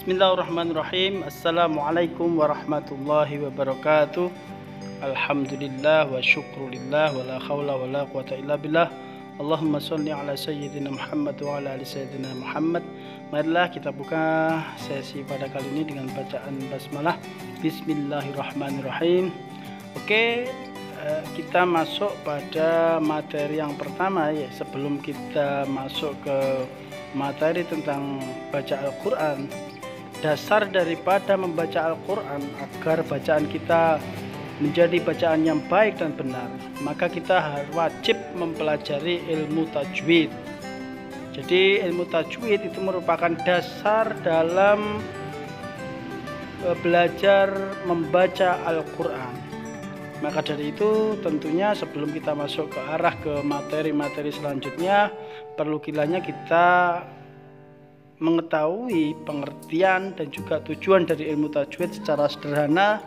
Bismillahirrahmanirrahim. Assalamualaikum warahmatullahi wabarakatuh. Alhamdulillah wa syukrulillah wa la hawla wa la quwata illa billah. Allahumma sholli ala sayyidina Muhammad wa ala ali sayyidina Muhammad. Marilah kita buka sesi pada kali ini dengan bacaan basmalah. Bismillahirrahmanirrahim. Oke, kita masuk pada materi yang pertama ya. Sebelum kita masuk ke materi tentang baca Al-Quran, dasar daripada membaca Al-Quran agar bacaan kita menjadi bacaan yang baik dan benar, maka kita wajib mempelajari ilmu tajwid. Jadi ilmu tajwid itu merupakan dasar dalam belajar membaca Al-Quran. Maka dari itu tentunya sebelum kita masuk ke arah ke materi-materi selanjutnya, perlu kiranya kita mengetahui pengertian dan juga tujuan dari ilmu tajwid secara sederhana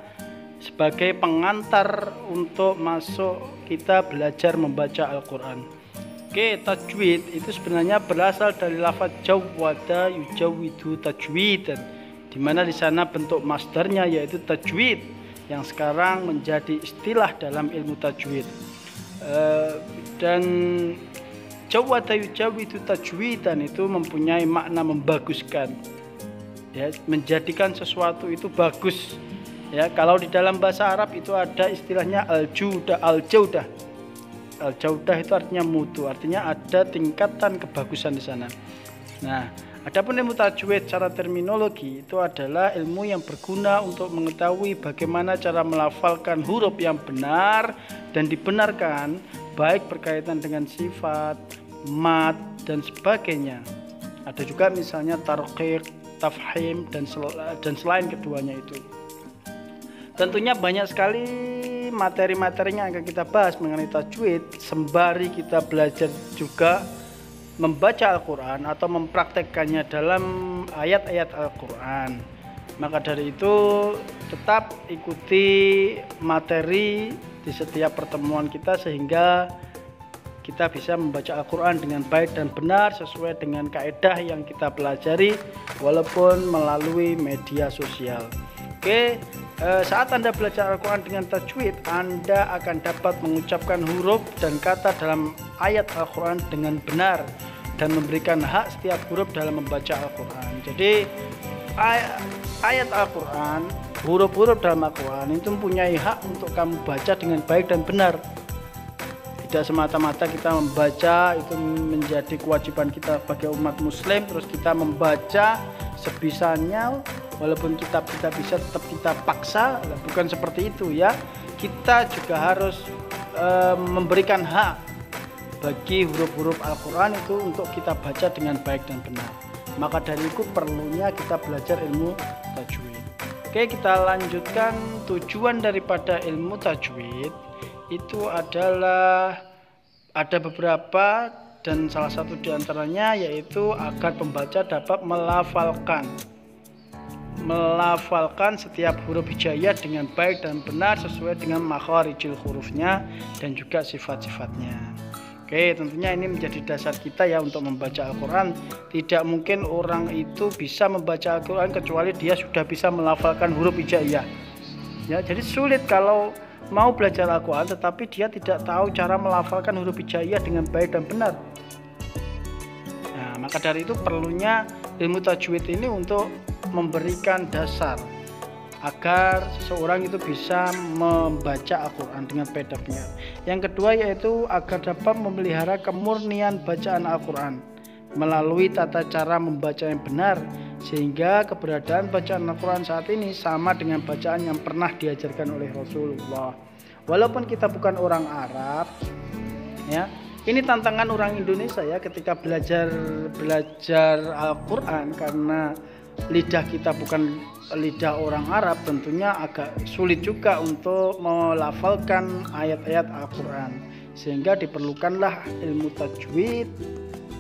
sebagai pengantar untuk masuk kita belajar membaca Al-Quran. Oke, tajwid itu sebenarnya berasal dari lafaz jawwada yujawwidu tajwidan, dimana di sana bentuk masdarnya yaitu tajwid yang sekarang menjadi istilah dalam ilmu tajwid. Dan jawwada yujawwidu tajwidan itu mempunyai makna membaguskan, ya, menjadikan sesuatu itu bagus. Ya, kalau di dalam bahasa Arab itu ada istilahnya al-jaudah. Al-jaudah itu artinya mutu, artinya ada tingkatan kebagusan di sana. Nah, adapun ilmu tajwid secara terminologi itu adalah ilmu yang berguna untuk mengetahui bagaimana cara melafalkan huruf yang benar dan dibenarkan, baik berkaitan dengan sifat, mad, dan sebagainya. Ada juga misalnya tarqiq, tafhim, dan selain keduanya itu. Tentunya banyak sekali materi-materinya yang akan kita bahas mengenai tajwid, sembari kita belajar juga membaca Al-Quran atau mempraktekkannya dalam ayat-ayat Al-Quran. Maka dari itu tetap ikuti materi di setiap pertemuan kita sehingga kita bisa membaca Al-Quran dengan baik dan benar sesuai dengan kaidah yang kita pelajari walaupun melalui media sosial. Oke, saat Anda belajar Al-Quran dengan tajwid, Anda akan dapat mengucapkan huruf dan kata dalam ayat Al-Quran dengan benar dan memberikan hak setiap huruf dalam membaca Al-Quran. Jadi ayat Al-Quran, huruf-huruf dalam Al-Quran itu mempunyai hak untuk kamu baca dengan baik dan benar. Tidak semata-mata kita membaca itu menjadi kewajiban kita sebagai umat muslim, terus kita membaca sebisanya, walaupun kita bisa tetap kita paksa. Bukan seperti itu ya. Kita juga harus memberikan hak bagi huruf-huruf Al-Quran itu untuk kita baca dengan baik dan benar. Maka dari itu perlunya kita belajar ilmu tajwid. Oke, kita lanjutkan. Tujuan daripada ilmu tajwid itu adalah ada beberapa, dan salah satu diantaranya yaitu agar pembaca dapat melafalkan setiap huruf hijaiyah dengan baik dan benar sesuai dengan makharijul hurufnya dan juga sifat-sifatnya. Oke, tentunya ini menjadi dasar kita ya untuk membaca Al-Quran. Tidak mungkin orang itu bisa membaca Al-Quran kecuali dia sudah bisa melafalkan huruf hijaiyah. Ya, jadi sulit kalau mau belajar Al-Quran tetapi dia tidak tahu cara melafalkan huruf hijaiyah dengan baik dan benar. Nah, maka dari itu perlunya ilmu tajwid ini untuk memberikan dasar agar seseorang itu bisa membaca Al-Quran dengan baik dan benar. Yang kedua yaitu agar dapat memelihara kemurnian bacaan Al-Quran melalui tata cara membaca yang benar, sehingga keberadaan bacaan Al-Quran saat ini sama dengan bacaan yang pernah diajarkan oleh Rasulullah. Walaupun kita bukan orang Arab ya, ini tantangan orang Indonesia ya ketika belajar Al-Quran, karena lidah kita bukan lidah orang Arab, tentunya agak sulit juga untuk melafalkan ayat-ayat Al-Quran, sehingga diperlukanlah ilmu tajwid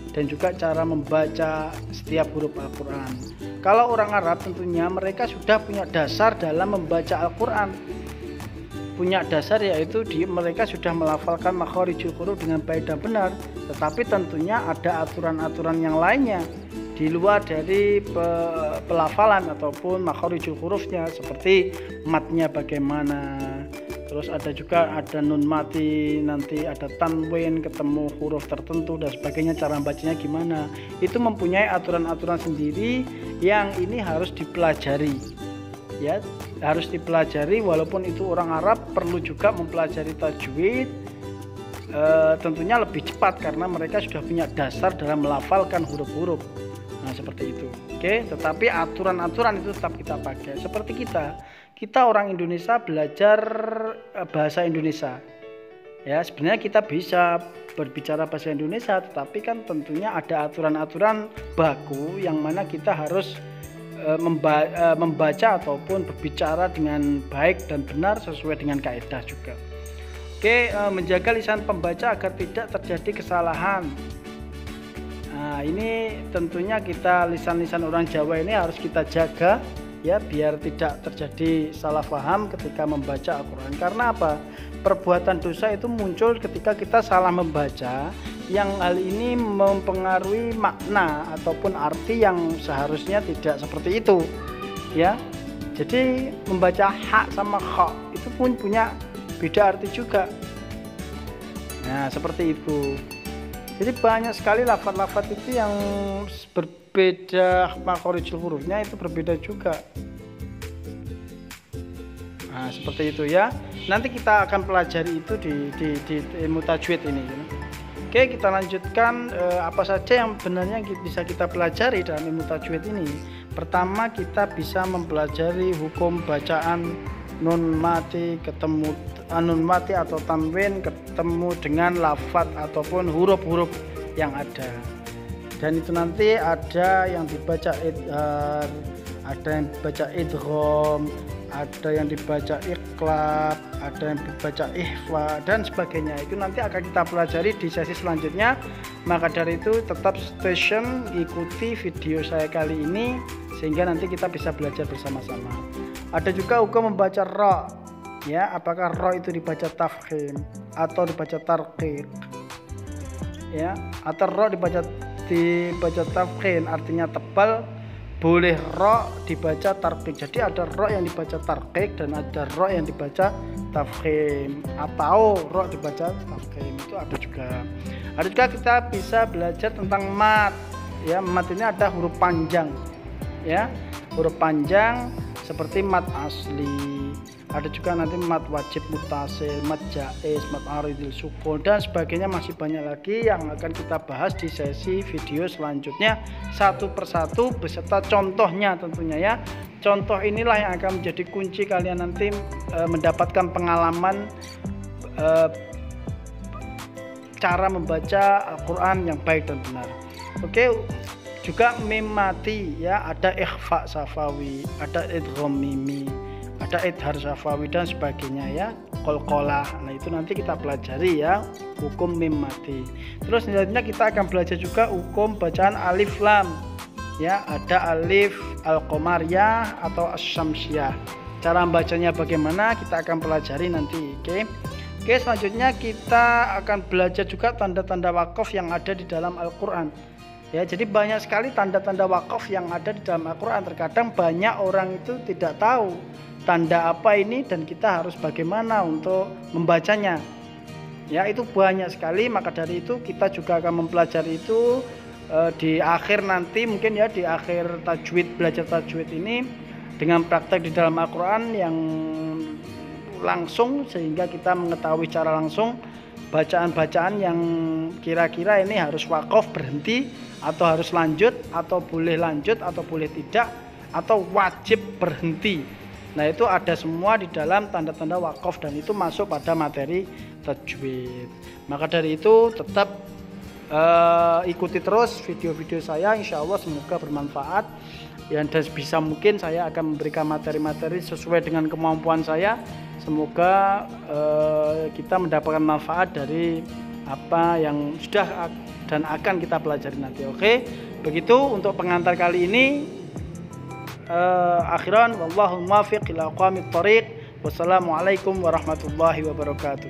dan juga cara membaca setiap huruf Al-Quran. Kalau orang Arab tentunya mereka sudah punya dasar dalam membaca Al-Quran, punya dasar yaitu mereka sudah melafalkan makharijul huruf dengan baik dan benar. Tetapi tentunya ada aturan-aturan yang lainnya, di luar dari pelafalan ataupun makharijul hurufnya, seperti matnya bagaimana. Terus ada nun mati, nanti ada tanwin ketemu huruf tertentu dan sebagainya, cara bacanya gimana. Itu mempunyai aturan-aturan sendiri yang ini harus dipelajari. Ya, harus dipelajari, walaupun itu orang Arab perlu juga mempelajari tajwid. Tentunya lebih cepat karena mereka sudah punya dasar dalam melafalkan huruf-huruf. Nah, seperti itu. Oke, tetapi aturan-aturan itu tetap kita pakai. Seperti kita orang Indonesia belajar bahasa Indonesia. Ya, sebenarnya kita bisa berbicara bahasa Indonesia, tetapi kan tentunya ada aturan-aturan baku yang mana kita harus membaca ataupun berbicara dengan baik dan benar sesuai dengan kaidah juga. Oke, menjaga lisan pembaca agar tidak terjadi kesalahan. Nah, ini tentunya lisan-lisan orang Jawa ini harus kita jaga ya, biar tidak terjadi salah paham ketika membaca Al-Quran. Karena apa? Perbuatan dosa itu muncul ketika kita salah membaca, yang hal ini mempengaruhi makna ataupun arti yang seharusnya tidak seperti itu ya. Jadi membaca ha sama kha itu pun punya beda arti juga. Nah, seperti itu. Jadi banyak sekali lafaz-lafaz itu yang berbeda, makharijul hurufnya itu berbeda juga. Nah, seperti itu ya. Nanti kita akan pelajari itu di ilmu tajwid ini. Oke, kita lanjutkan apa saja yang benarnya bisa kita pelajari dalam ilmu tajwid ini. Pertama, kita bisa mempelajari hukum bacaan nun mati ketemu nun mati atau tanwin ketemu dengan lafaz ataupun huruf-huruf yang ada. Dan itu nanti ada yang dibaca idhar, ada yang dibaca idgham, ada yang dibaca iqlab, ada yang dibaca ikhfa dan sebagainya. Itu nanti akan kita pelajari di sesi selanjutnya. Maka dari itu tetap station, ikuti video saya kali ini sehingga nanti kita bisa belajar bersama-sama. Ada juga hukum membaca ra, ya, apakah ra itu dibaca tafkhim atau dibaca tarqiq, ya, atau ra dibaca tafkhim artinya tebal, boleh ra dibaca tarqiq. Jadi ada ra yang dibaca tarqiq dan ada ra yang dibaca tafkhim, atau ra dibaca tafkhim, itu ada juga. Ada juga kita bisa belajar tentang mat, ya. Mat ini ada huruf panjang, ya, huruf panjang seperti mat asli, ada juga nanti mat wajib mutasil, mat jaiz, mat aridil sukun dan sebagainya. Masih banyak lagi yang akan kita bahas di sesi video selanjutnya satu persatu beserta contohnya tentunya ya. Contoh inilah yang akan menjadi kunci kalian nanti mendapatkan pengalaman cara membaca Al-Quran yang baik dan benar. Oke. Juga mim mati, ya, ada ikhfa safawi, ada idgham mimi, ada idhar safawi dan sebagainya ya, qalqalah. Nah, itu nanti kita pelajari ya, hukum mim mati. Terus selanjutnya kita akan belajar juga hukum bacaan alif lam, ya, ada alif al-qamariyah atau as-syamsiyah. Cara membacanya bagaimana kita akan pelajari nanti. Oke, selanjutnya kita akan belajar juga tanda-tanda wakaf yang ada di dalam Al-Quran. Ya, jadi banyak sekali tanda-tanda wakaf yang ada di dalam Al-Quran. Terkadang banyak orang itu tidak tahu tanda apa ini dan kita harus bagaimana untuk membacanya. Ya, itu banyak sekali. Maka dari itu kita juga akan mempelajari itu di akhir nanti, mungkin ya, di akhir tajwid, belajar tajwid ini dengan praktek di dalam Al-Quran yang langsung, sehingga kita mengetahui cara langsung bacaan-bacaan yang kira-kira ini harus wakaf, berhenti, atau harus lanjut, atau boleh lanjut, atau boleh tidak, atau wajib berhenti. Nah, itu ada semua di dalam tanda-tanda wakaf dan itu masuk pada materi tajwid. Maka dari itu tetap ikuti terus video-video saya, insya Allah semoga bermanfaat ya, dan sebisa mungkin saya akan memberikan materi-materi sesuai dengan kemampuan saya. Semoga kita mendapatkan manfaat dari apa yang sudah dan akan kita pelajari nanti. Oke, begitu untuk pengantar kali ini. Akhiran wallahu muwaffiq ila aqwamit thoriq. Wassalamualaikum warahmatullahi wabarakatuh.